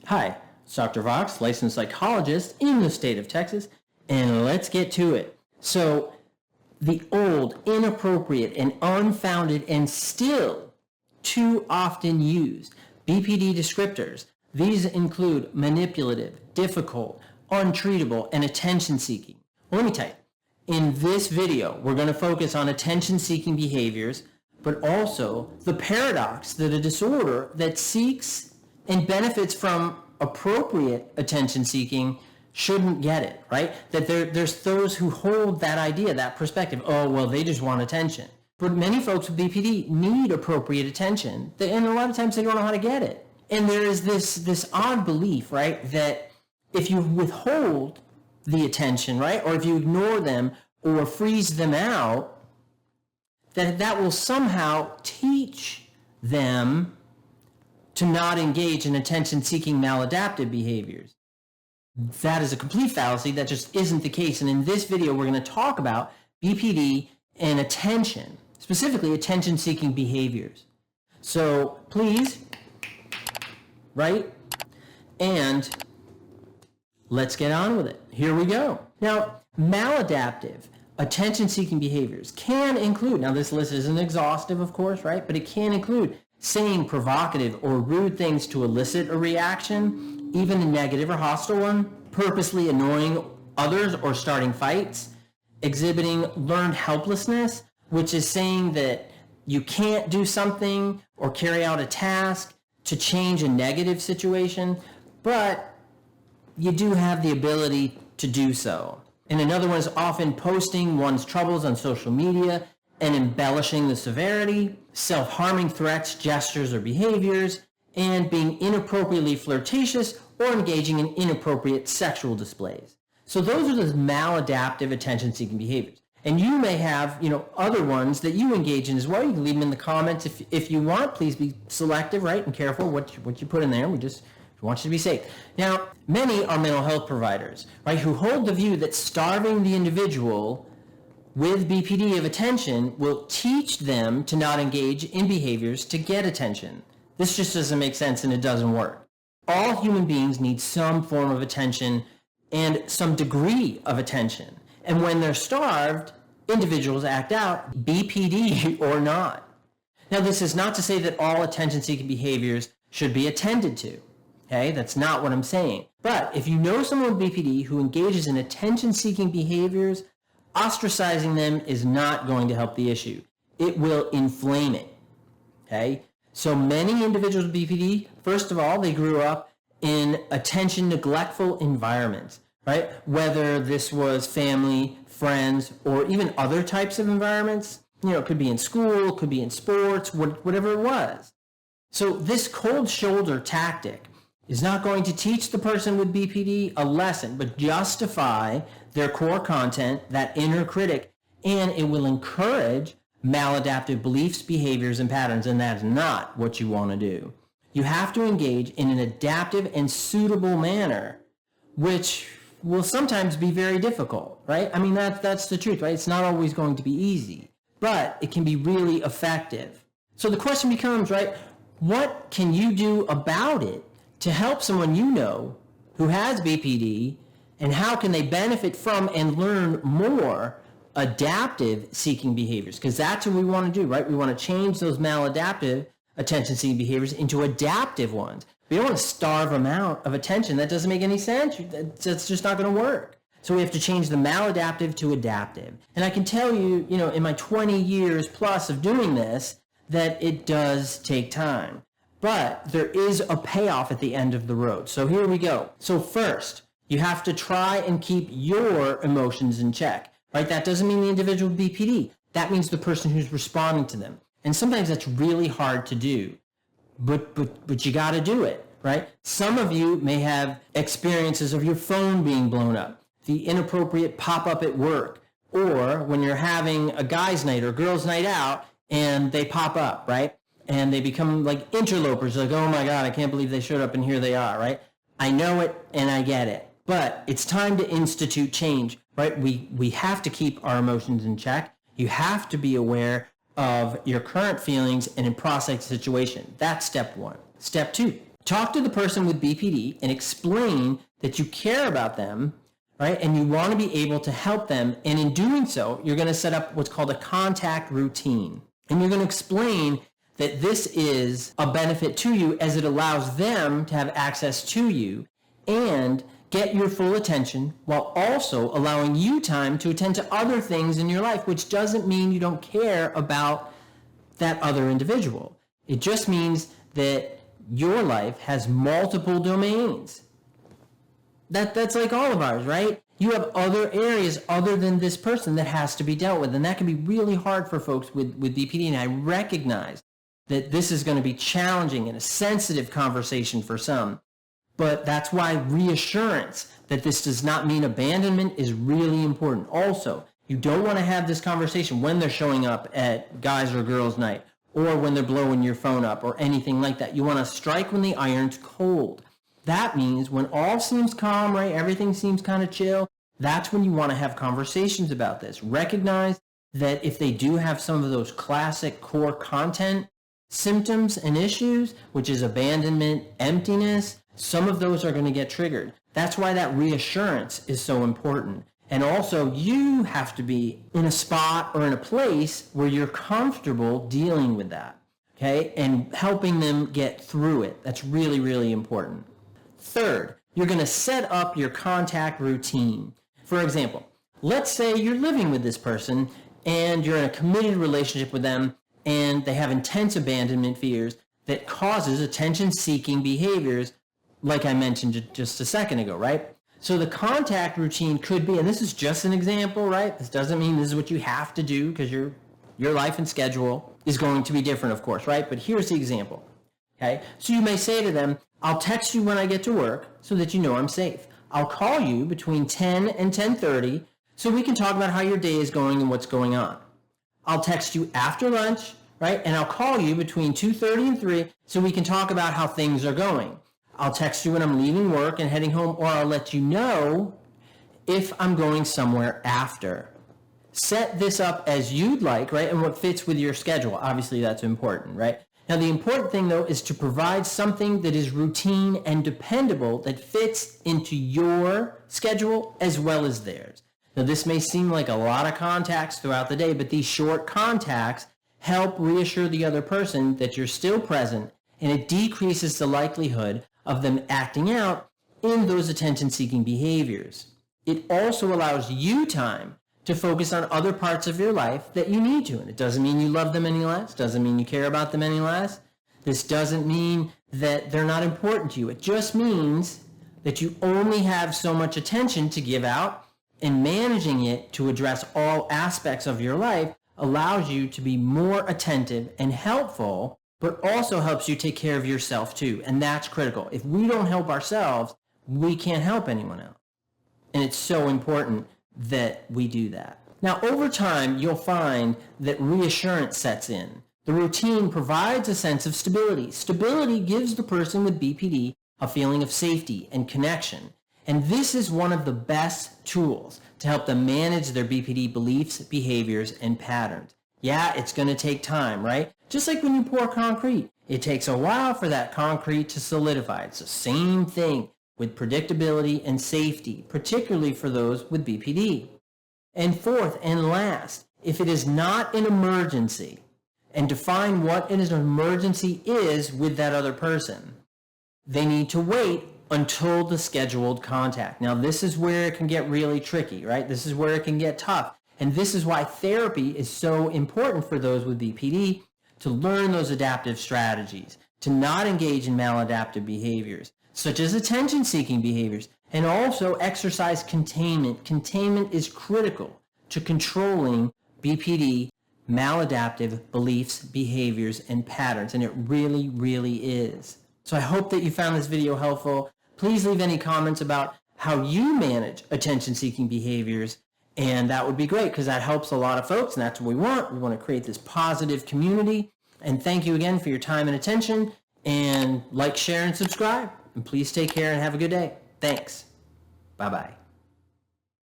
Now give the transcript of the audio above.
Hi, it's Dr. Vox, licensed psychologist in the state of Texas, and let's get to it. So, the old, inappropriate, and unfounded, and still too often used BPD descriptors. These include manipulative, difficult, untreatable, and attention-seeking. Well, let me tell you, in this video, we're going to focus on attention-seeking behaviors, but also the paradox that a disorder that seeks and benefits from appropriate attention-seeking shouldn't get it, right? That there's those who hold that idea, that perspective. Oh, well, they just want attention. But many folks with BPD need appropriate attention, and a lot of times they don't know how to get it. And there is this odd belief, right, that if you withhold the attention, right, or if you ignore them or freeze them out, that will somehow teach them to not engage in attention-seeking maladaptive behaviors. That is a complete fallacy. That just isn't the case. And in this video, we're going to talk about BPD and attention, specifically attention-seeking behaviors. So please, right? And let's get on with it. Here we go. Now, maladaptive attention-seeking behaviors can include, now this list isn't exhaustive, of course, right? But it can include saying provocative or rude things to elicit a reaction, even a negative or hostile one, purposely annoying others or starting fights, exhibiting learned helplessness, which is saying that you can't do something or carry out a task to change a negative situation, but you do have the ability to do so. And another one is often posting one's troubles on social media and embellishing the severity, self-harming threats, gestures, or behaviors, and being inappropriately flirtatious or engaging in inappropriate sexual displays. So those are the maladaptive attention-seeking behaviors. And you may have, other ones that you engage in as well. You can leave them in the comments if you want. Please be selective, right, and careful what you put in there. We want you to be safe. Now, many are mental health providers, right, who hold the view that starving the individual with BPD of attention will teach them to not engage in behaviors to get attention. This just doesn't make sense and it doesn't work. All human beings need some form of attention and some degree of attention. And when they're starved, individuals act out, BPD or not. Now, this is not to say that all attention-seeking behaviors should be attended to. Okay, that's not what I'm saying. But if you know someone with BPD who engages in attention-seeking behaviors, ostracizing them is not going to help the issue. It will inflame it. Okay? So many individuals with BPD, first of all, they grew up in attention neglectful environments, right? Whether this was family, friends, or even other types of environments. It could be in school, could be in sports, whatever it was. So this cold shoulder tactic is not going to teach the person with BPD a lesson, but justify their core content, that inner critic, and it will encourage maladaptive beliefs, behaviors, and patterns, and that's not what you want to do. You have to engage in an adaptive and suitable manner, which will sometimes be very difficult, right? I mean, that's the truth, right? It's not always going to be easy, but it can be really effective. So the question becomes, right, what can you do about it to help someone you know who has BPD, and how can they benefit from and learn more adaptive seeking behaviors? Because that's what we want to do, right? We want to change those maladaptive attention-seeking behaviors into adaptive ones. We don't want to starve them out of attention. That doesn't make any sense. That's just not going to work. So we have to change the maladaptive to adaptive. And I can tell you, in my 20 years plus of doing this, that it does take time. But there is a payoff at the end of the road. So here we go. So first, you have to try and keep your emotions in check, right? That doesn't mean the individual with BPD. That means the person who's responding to them. And sometimes that's really hard to do, but you got to do it, right? Some of you may have experiences of your phone being blown up, the inappropriate pop-up at work, or when you're having a guy's night or girl's night out and they pop up, right? And they become like interlopers, like, oh my God, I can't believe they showed up and here they are, right? I know it and I get it. But it's time to institute change, right? We have to keep our emotions in check. You have to be aware of your current feelings and in process the situation. That's step one. Step two, Talk to the person with BPD and explain that you care about them, right? And you want to be able to help them. And in doing so, you're going to set up what's called a contact routine. And you're going to explain that this is a benefit to you as it allows them to have access to you and get your full attention while also allowing you time to attend to other things in your life, which doesn't mean you don't care about that other individual. It just means that your life has multiple domains. That's like all of ours, right? You have other areas other than this person that has to be dealt with, and that can be really hard for folks with BPD, and I recognize that this is going to be challenging and a sensitive conversation for some. But that's why reassurance that this does not mean abandonment is really important. Also, you don't want to have this conversation when they're showing up at guys or girls night or when they're blowing your phone up or anything like that. You want to strike when the iron's cold. That means when all seems calm, right? Everything seems kind of chill. That's when you want to have conversations about this. Recognize that if they do have some of those classic core content symptoms and issues, which is abandonment, emptiness, some of those are going to get triggered. That's why that reassurance is so important. And also, you have to be in a spot or in a place where you're comfortable dealing with that, okay? And helping them get through it. That's really, really important. Third, you're going to set up your contact routine. For example, let's say you're living with this person and you're in a committed relationship with them and they have intense abandonment fears that causes attention-seeking behaviors, like I mentioned just a second ago, right? So the contact routine could be, and this is just an example, right? This doesn't mean this is what you have to do because your life and schedule is going to be different, of course, right? But here's the example, okay? So you may say to them, I'll text you when I get to work so that you know I'm safe. I'll call you between 10 and 10:30 so we can talk about how your day is going and what's going on. I'll text you after lunch, right? And I'll call you between 2:30 and 3 so we can talk about how things are going. I'll text you when I'm leaving work and heading home, or I'll let you know if I'm going somewhere after. Set this up as you'd like, right? And what fits with your schedule. Obviously, that's important, right? Now, the important thing, though, is to provide something that is routine and dependable that fits into your schedule as well as theirs. Now, this may seem like a lot of contacts throughout the day, but these short contacts help reassure the other person that you're still present, and it decreases the likelihood of them acting out in those attention-seeking behaviors. It also allows you time to focus on other parts of your life that you need to. And it doesn't mean you love them any less, doesn't mean you care about them any less. This doesn't mean that they're not important to you. It just means that you only have so much attention to give out, and managing it to address all aspects of your life allows you to be more attentive and helpful, but also helps you take care of yourself too. And that's critical. If we don't help ourselves, we can't help anyone else. And it's so important that we do that. Now, over time, you'll find that reassurance sets in. The routine provides a sense of stability. Stability gives the person with BPD a feeling of safety and connection. And this is one of the best tools to help them manage their BPD beliefs, behaviors, and patterns. Yeah, it's going to take time, right? Just like when you pour concrete. It takes a while for that concrete to solidify. It's the same thing with predictability and safety, particularly for those with BPD. And fourth and last, if it is not an emergency, and define what an emergency is with that other person, they need to wait until the scheduled contact. Now, this is where it can get really tricky, right? This is where it can get tough. And this is why therapy is so important for those with BPD, to learn those adaptive strategies, to not engage in maladaptive behaviors, such as attention-seeking behaviors, and also exercise containment. Containment is critical to controlling BPD maladaptive beliefs, behaviors, and patterns, and it really, really is. So I hope that you found this video helpful. Please leave any comments about how you manage attention-seeking behaviors, and that would be great because that helps a lot of folks, and that's what we want. We want to create this positive community. And thank you again for your time and attention, and like, share, and subscribe. And please take care and have a good day. Thanks. Bye-bye.